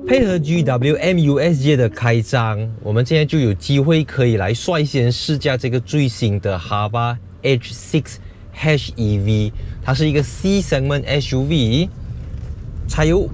配合 GWM USJ 的开张，我们现在就有机会可以来率先试驾这个最新的 Hava H6 HEV， 它是一个 C segment SUV， 柴油。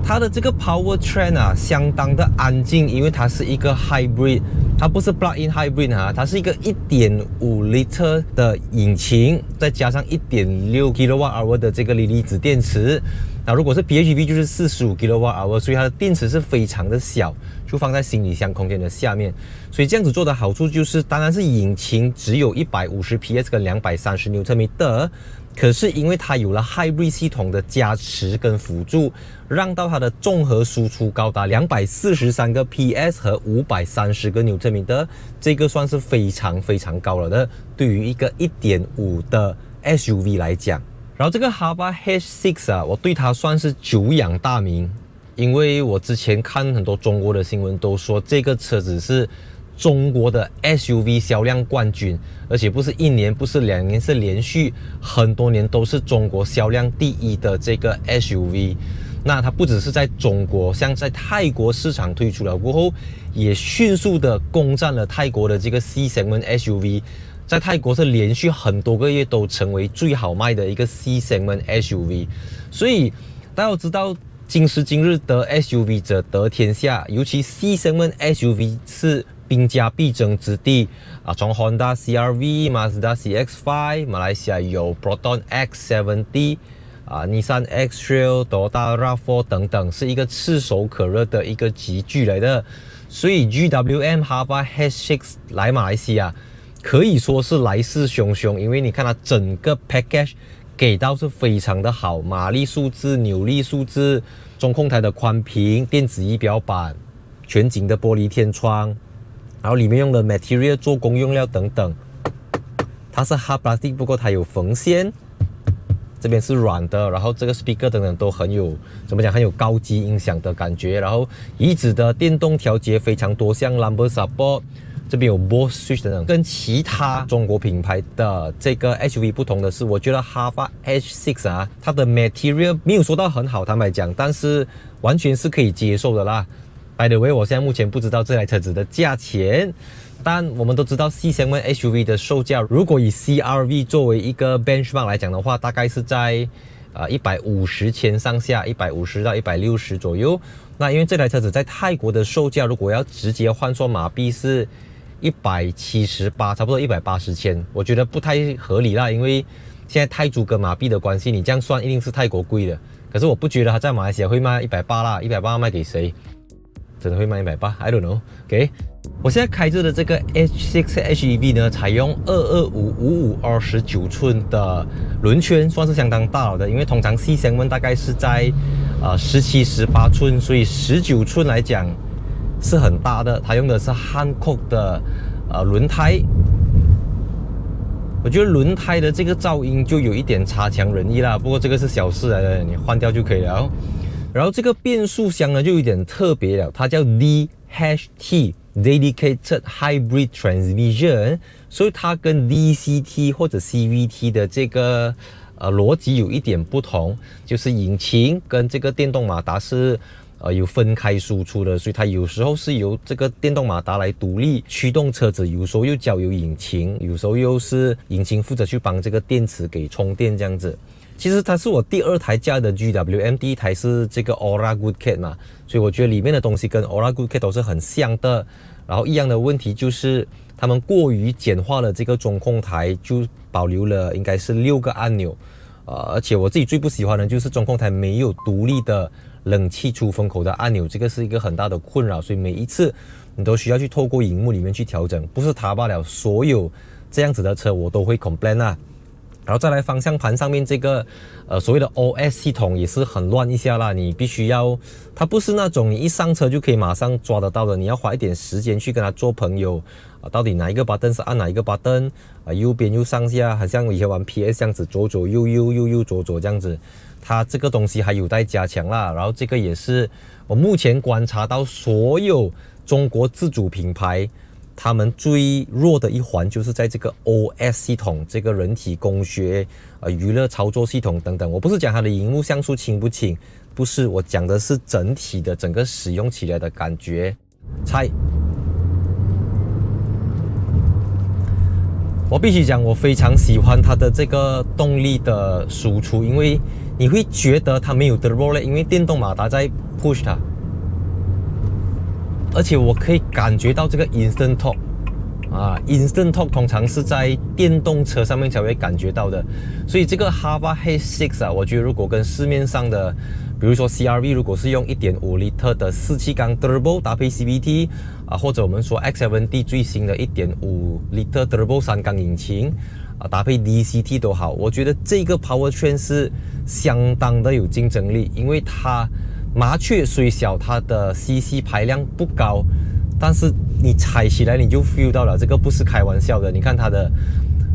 它的这个 powertrain 啊，相当的安静，因为它是一个 hybrid， 它不是 plug-in hybrid 啊，它是一个 1.5 liter 的引擎，再加上 1.6 kWh 的这个锂离子电池。那如果是 PHEV 就是45 kWh， 所以它的电池是非常的小，就放在行李箱空间的下面。所以这样子做的好处就是，当然是引擎只有150 PS 跟230 Nm。可是因为它有了 Hybrid 系统的加持跟辅助，让到它的综合输出高达243个 PS 和530个 Nm， 这个算是非常高了的，对于一个 1.5 的 SUV 来讲。然后这个 Hava H6 啊，我对它算是久仰大名，因为我之前看很多中国的新闻都说这个车子是中国的 SUV 销量冠军，而且不是1年，不是2年，是连续很多年都是中国销量第一的这个 SUV。那它不只是在中国，像在泰国市场推出了过后，也迅速的攻占了泰国的这个 C segment SUV， 在泰国是连续很多个月都成为最好卖的一个 C segment SUV。所以大家都知道，今时今日得 SUV 者得天下，尤其 C segment SUV 是兵家必争之地啊！从 Honda CR-V、Mazda CX-5， 马来西亚有 Proton X70 啊、Nissan X-Trail、Toyota RAV4 等等，是一个炙手可热的一个集聚来的。所以 GWM Hava H6 来马来西亚可以说是来势汹汹，因为你看它整个 package 给到是非常的好，马力数字、扭力数字、中控台的宽屏、电子仪表板、全景的玻璃天窗。然后里面用的 material 做工用料等等，它是 hard plastic， 不过它有缝线，这边是软的，然后这个 speaker 等等都很有怎么讲，很有高级音响的感觉。然后椅子的电动调节非常多项 lumbar support， 这边有 Bose switch 等等。跟其他中国品牌的这个 SUV 不同的是，我觉得 Hava H6 啊，它的 material 没有说到很好，坦白讲，但是完全是可以接受的啦。By the way， 我现在目前不知道这台车子的价钱，但我们都知道 C segment SUV 的售价，如果以 CR-V 作为一个 benchmark 来讲的话，大概是在150千上下，150到160左右。那因为这台车子在泰国的售价，如果要直接换算马币是178，差不多180千，我觉得不太合理啦，因为现在泰铢跟马币的关系，你这样算一定是泰国贵的。可是我不觉得它在马来西亚会卖180啦，180卖给谁？真的会卖180 I don't know。 OK， 我现在开着的这个 H6 HEV 呢，采用225/55 29寸的轮圈，算是相当大了的，因为通常 C segment 大概是在17、18寸，所以19寸来讲是很大的。它用的是 Hankook 的轮胎，我觉得轮胎的这个噪音就有一点差强人意啦，不过这个是小事来的，你换掉就可以了。然后这个变速箱呢就有点特别了，它叫 DHT Dedicated Hybrid Transmission， 所以它跟 DCT 或者 CVT 的这个逻辑有一点不同，就是引擎跟这个电动马达是有分开输出的，所以它有时候是由这个电动马达来独立驱动车子，有时候又交由引擎，有时候又是引擎负责去帮这个电池给充电这样子。其实它是我第2台驾的 GWM， 第1台是这个 Aura Good Cat 嘛，所以我觉得里面的东西跟 Aura Good Cat 都是很像的。然后一样的问题就是他们过于简化了这个中控台，就保留了应该是6个按钮。而且我自己最不喜欢的就是中控台没有独立的冷气出风口的按钮，这个是一个很大的困扰，所以每一次你都需要去透过荧幕里面去调整，不是它罢了，所有这样子的车我都会 complain 啊。然后再来方向盘上面这个所谓的 OS 系统也是很乱一下啦，你必须要，它不是那种你一上车就可以马上抓得到的，你要花一点时间去跟它做朋友到底哪一个 button 是按哪一个 button 右边右上下，好像我以前玩 PS 这样子，左左右右右右左左这样子，它这个东西还有待加强啦。然后这个也是我目前观察到所有中国自主品牌他们最弱的一环就是在这个 OS 系统，这个人体工学、娱乐操作系统等等。我不是讲它的萤幕像素轻不轻，不是，我讲的是整体的整个使用起来的感觉。猜，我必须讲，我非常喜欢它的这个动力的输出，因为你会觉得它没有 turbo lag，因为电动马达在 push 它。而且我可以感觉到这个 instant torque instant torque 通常是在电动车上面才会感觉到的，所以这个 Hava H6 我觉得如果跟市面上的，比如说 CR-V 如果是用 1.5L 的4气缸 Turbo 搭配 CVT 或者我们说 X7D 最新的 1.5L Turbo 3缸引擎搭配 DCT 都好，我觉得这个 Powertrain 是相当的有竞争力，因为它麻雀虽小，它的 CC 排量不高，但是你踩起来你就 feel 到了，这个不是开玩笑的。你看它的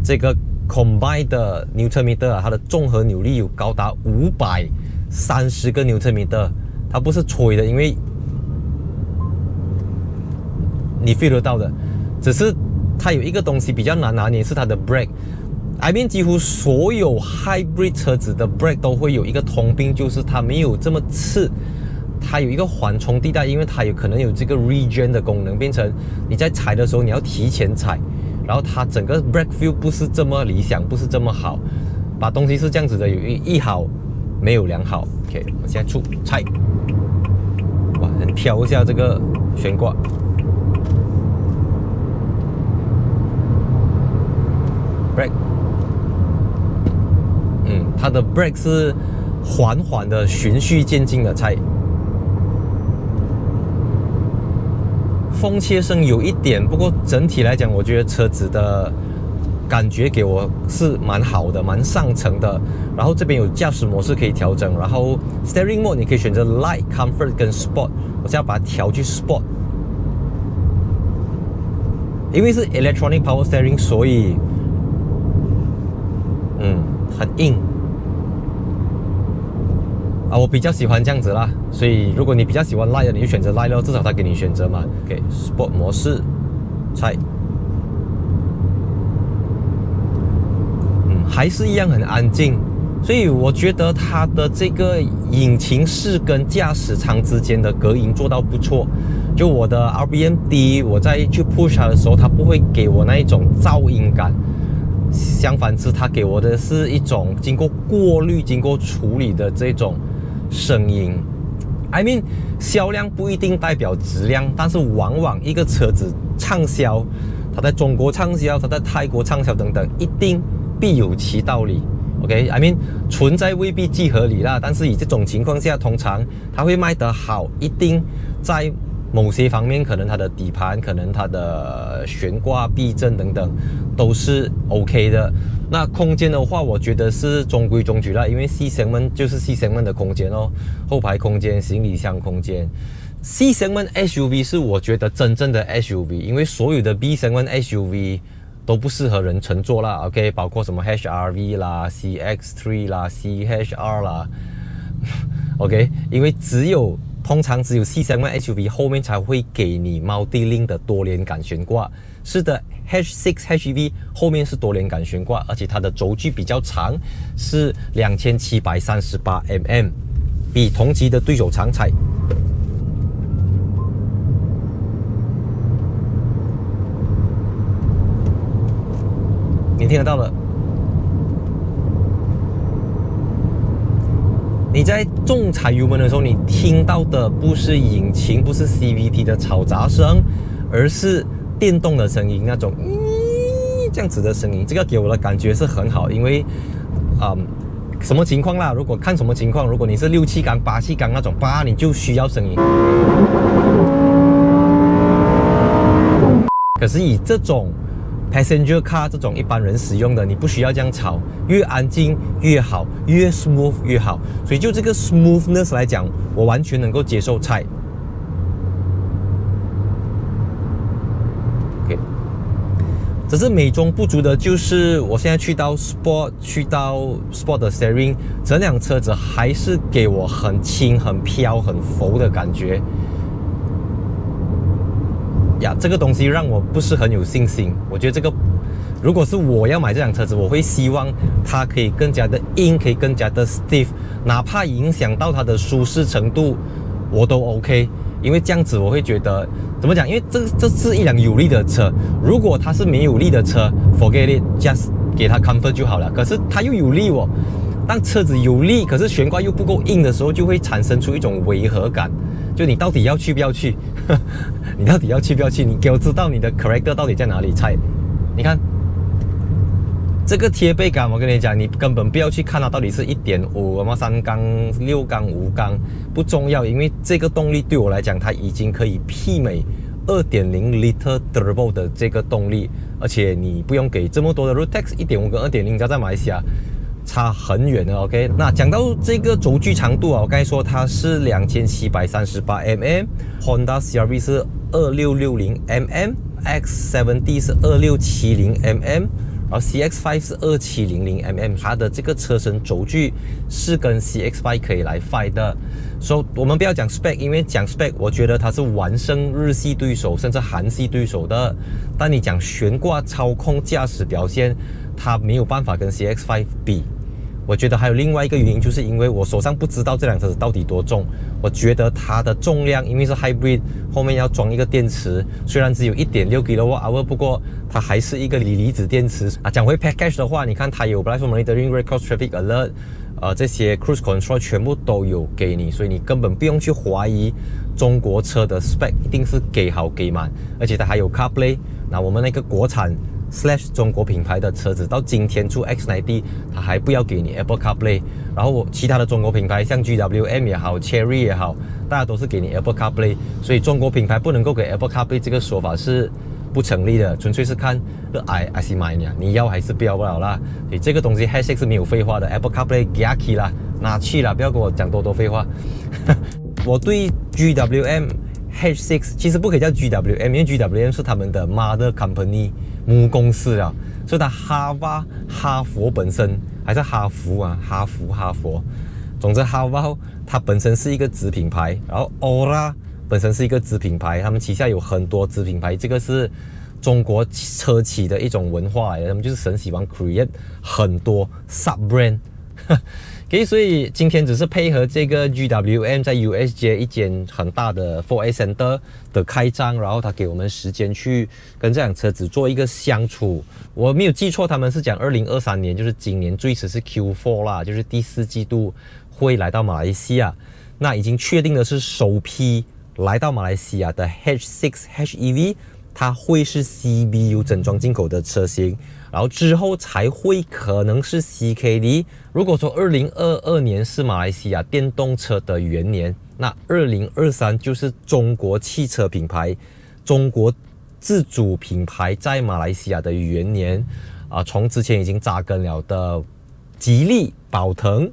这个 combined 的 Newton meter 它的综合扭力有高达530个 Newton meter， 它不是吹的，因为你 feel 得到的。只是它有一个东西比较难拿捏，是它的 brake。I mean 几乎所有 hybrid 车子的 brake 都会有一个通病，就是它没有这么刺，它有一个缓冲地带，因为它有可能有这个 regen 的功能，变成你在踩的时候你要提前踩，然后它整个 brake feel 不是这么理想，不是这么好，把东西是这样子的，有一好没有两好。 OK， 我们现在出踩，哇，很飘一下这个悬挂。brake， 它的 brake 是缓缓的循序渐进的踩。风切声有一点，不过整体来讲，我觉得车子的感觉给我是蛮好的，蛮上乘的。然后这边有驾驶模式可以调整，然后 steering mode 你可以选择 Light、Comfort 跟 Sport， 我现在把它调去 Sport， 因为是 Electronic Power Steering， 所以很硬我比较喜欢这样子啦，所以如果你比较喜欢 Light 的，你就选择 Light 咯，至少它给你选择嘛。OK， Sport 模式，踩，还是一样很安静，所以我觉得它的这个引擎室跟驾驶舱之间的隔音做到不错。就我的 RPM 低，我在去 push 它的时候，它不会给我那一种噪音感。相反之，它给我的是一种经过过滤、经过处理的这种声音。I mean， 销量不一定代表质量，但是往往一个车子畅销，它在中国畅销，它在泰国畅销等等，一定必有其道理。OK，I mean， 存在未必既合理啦，但是以这种情况下，通常它会卖得好，一定在某些方面，可能它的底盘，可能它的悬挂、避震等等都是 OK 的。那空间的话，我觉得是中规中矩啦，因为 C segment 就是 C segment 的空间哦，后排空间、行李箱空间。C segment SUV 是我觉得真正的 SUV， 因为所有的 B segment SUV 都不适合人乘坐啦。OK， 包括什么 HRV 啦、CX3 啦、CHR 啦。OK， 因为通常只有 C segment SUV 后面才会给你Multi-Link的多连杆悬挂。是的 ，H6 HEV 后面是多连杆悬挂，而且它的轴距比较长，是2738mm， 比同级的对手长踩。你听得到了？你在重踩油门的时候，你听到的不是引擎，不是 CVT 的嘈杂声，而是电动的声音，那种这样子的声音。这个给我的感觉是很好，因为什么情况啦？如果看什么情况，如果你是6气缸、8气缸那种你就需要声音。可是以这种Passenger car 这种一般人使用的，你不需要这样吵，越安静越好，越 smooth 越好。所以就这个 smoothness 来讲，我完全能够接受踩。OK， 只是美中不足的就是我现在去到 Sport 的 Steering， 这辆车子还是给我很轻、很飘、很浮的感觉。呀，这个东西让我不是很有信心。我觉得这个，如果是我要买这辆车子，我会希望它可以更加的硬，可以更加的 stiff， 哪怕影响到它的舒适程度，我都 OK。因为这样子我会觉得，怎么讲？因为这是一辆有力的车，如果它是没有力的车 ，forget it，just 给它 comfort 就好了。可是它又有力哦，当车子有力，可是悬挂又不够硬的时候，就会产生出一种违和感。就你到底要去不要去？你到底要去不要去？你给我知道你的 character 到底在哪里才？你看这个贴背感，我跟你讲，你根本不要去看它到底是1.5、什么3缸、6缸、5缸，不重要，因为这个动力对我来讲，它已经可以媲美2.0 liter turbo 的这个动力，而且你不用给这么多的 road tax， 1.5 跟 2.0 在马来西亚差很远的 ，OK。那讲到这个轴距长度啊，我刚才说它是2738mm，Honda CR-V 是2660mm，X70 是2670mm，然后 CX-5 是2700mm， 它的这个车身轴距是跟 CX-5 可以来 fight 的。所以我们不要讲 spec， 因为讲 spec， 我觉得它是完胜日系对手，甚至韩系对手的。但你讲悬挂、操控、驾驶表现，它没有办法跟 CX-5 比。我觉得还有另外一个原因，就是因为我手上不知道这辆车子到底多重。我觉得它的重量，因为是 hybrid， 后面要装一个电池，虽然只有 1.6 kWh， 不过它还是一个锂离子电池啊。讲回 package 的话，你看它有 Blind Spot Monitoring、Road Cross Traffic Alert， 这些 Cruise Control 全部都有给你，所以你根本不用去怀疑中国车的 spec 一定是给好给满，而且它还有 CarPlay。那我们那个国产/中国品牌的车子到今天出 X90， 它还不要给你 Apple CarPlay， 然后其他的中国品牌像 GWM 也好 Chery 也好，大家都是给你 Apple CarPlay， 所以中国品牌不能够给 Apple CarPlay 这个说法是不成立的，纯粹是看热爱还是买呢，你要还是不要不了啦。所以这个东西 H6 是没有废话的， Apple CarPlay 给它去啦，拿去啦，不要跟我讲多废话。我对 GWM H6 其实不可以叫 GWM， 因为 GWM 是他们的 mother company 母公司啊，所以它哈佛本身还是哈佛，总之哈佛它本身是一个子品牌，然后 Aura 本身是一个子品牌，他们旗下有很多子品牌，这个是中国车企的一种文化来的，他们就是很喜欢 create 很多 sub brand。Okay， 所以今天只是配合这个 GWM 在 USJ 一间很大的 4A Center 的开张，然后他给我们时间去跟这辆车子做一个相处。我没有记错，他们是讲2023年，就是今年最迟是 Q4 啦，就是第4季度会来到马来西亚。那已经确定的是首批来到马来西亚的 H6 HEV， 它会是 CBU 整装进口的车型。然后之后才会可能是 CKD。如果说2022年是马来西亚电动车的元年，那2023就是中国汽车品牌、中国自主品牌在马来西亚的元年从之前已经扎根了的吉利、宝腾，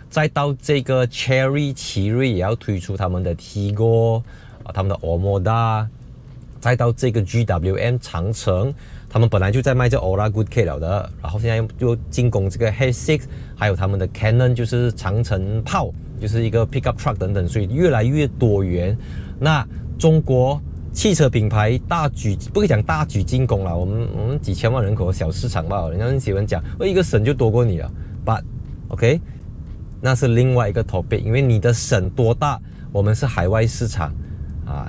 再到这个 Chery 奇瑞也要推出他们的 Tigo，他们的 Omoda， 再到这个 GWM 长城。他们本来就在卖这 Aura Good Kate 了的，然后现在又进攻这个 H6， 还有他们的 Canon 就是长城炮，就是一个 pickup truck 等等，所以越来越多元。那中国汽车品牌不可以讲大举进攻了，我们几千万人口的小市场吧，人家很喜欢讲，一个省就多过你了 ，but OK， 那是另外一个 topic， 因为你的省多大，我们是海外市场。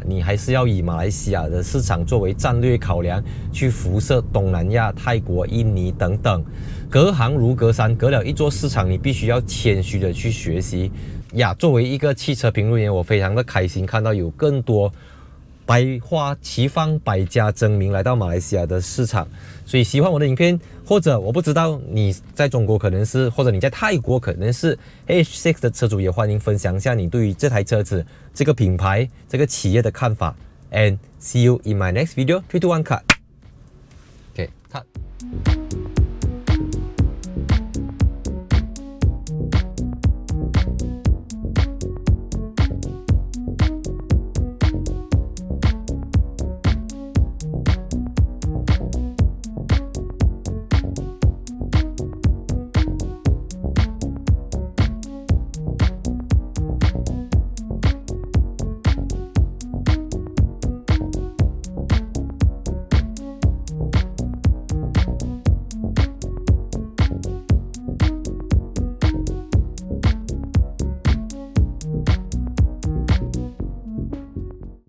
你还是要以马来西亚的市场作为战略考量，去辐射东南亚、泰国、印尼等等。隔行如隔山，隔了一座市场，你必须要谦虚的去学习呀。作为一个汽车评论员，我非常的开心看到有更多百花齐放、百家争鸣来到马来西亚的市场。所以喜欢我的影片，或者我不知道你在中国可能是，或者你在泰国可能是 H6 的车主，也欢迎分享一下你对于这台车子、这个品牌、这个企业的看法。And see you in my next video. 3, 2, 1, cut. Okay, cut.